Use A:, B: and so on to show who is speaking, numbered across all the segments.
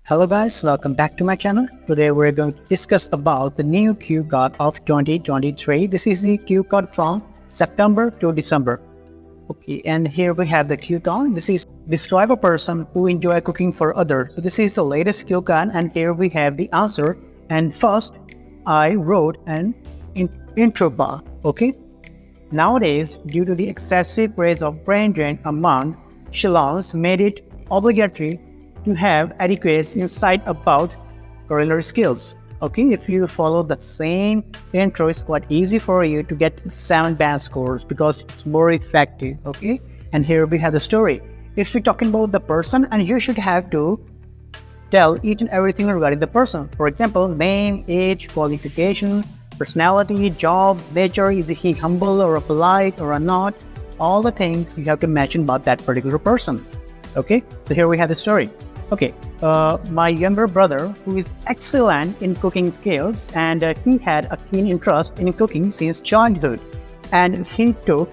A: Hello guys, welcome back to my channel. Today we're going to discuss about the new cue card of 2023. This is the cue card from September to December. Okay, and here we have the cue card. This is describe a person who enjoy cooking for others. So this is the latest cue card, and here we have the answer. And first, I wrote an intro bar. Okay. Nowadays, due to the excessive rates of brain drain among salons, made it obligatory to have adequate insight about culinary skills. Okay, if you follow the same intro, it's quite easy for you to get 7 band scores because it's more effective. Okay, and here we have the story. If we're talking about the person, and you should have to tell each and everything regarding the person. For example, name, age, qualification, personality, job, nature, is he humble or polite or not? All the things you have to mention about that particular person. Okay, so here we have the story. Okay, my younger brother, who is excellent in cooking skills, and he had a keen interest in cooking since childhood, and he took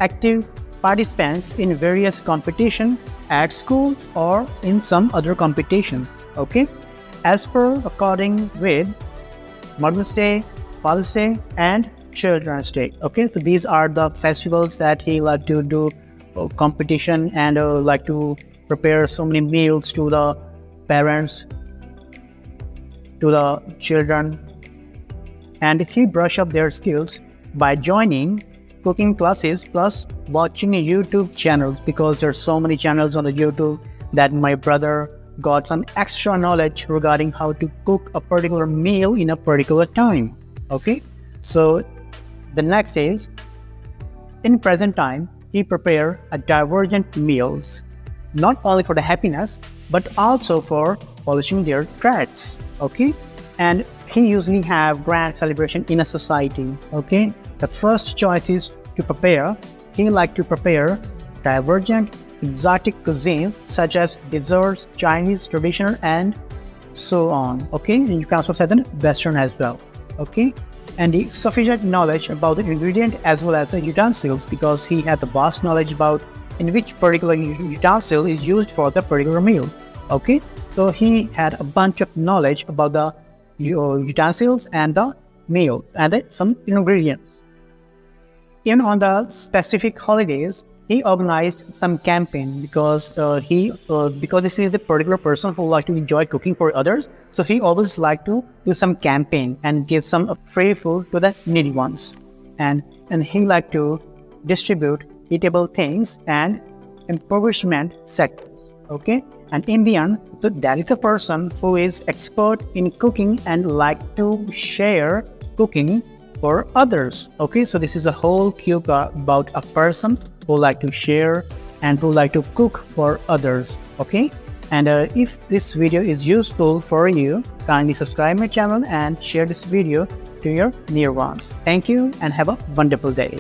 A: active participants in various competitions at school or in some other competition. Okay, as per according with Mother's Day, Father's Day, and Children's Day. Okay, so these are the festivals that he like to do competition and like to prepare so many meals to the parents, to the children, and he brush up their skills by joining cooking classes plus watching YouTube channels, because there's so many channels on the YouTube that my brother got some extra knowledge regarding how to cook a particular meal in a particular time. Okay, so the next is, in present time, he prepare a divergent meals, not only for the happiness, but also for polishing their crafts. Okay, and he usually have grand celebration in a society. Okay, the first choice is to prepare. He like to prepare divergent exotic cuisines such as desserts, Chinese, traditional, and so on. Okay, and you can also say the Western as well. Okay, and the sufficient knowledge about the ingredient as well as the utensils, because he had the vast knowledge about in which particular utensil is used for the particular meal. Okay, so he had a bunch of knowledge about the utensils and the meal and some ingredients. Even on the specific holidays, he organized some campaign because because this is the particular person who like to enjoy cooking for others. So he always like to do some campaign and give some free food to the needy ones, and he like to distribute eatable things and impoverishment sectors. Okay, and in the end, so that is the person who is expert in cooking and like to share cooking for others. Okay, so this is a whole cue about a person who like to share and who like to cook for others. Okay, and if this video is useful for you, kindly subscribe my channel and share this video to your near ones. Thank you and have a wonderful day.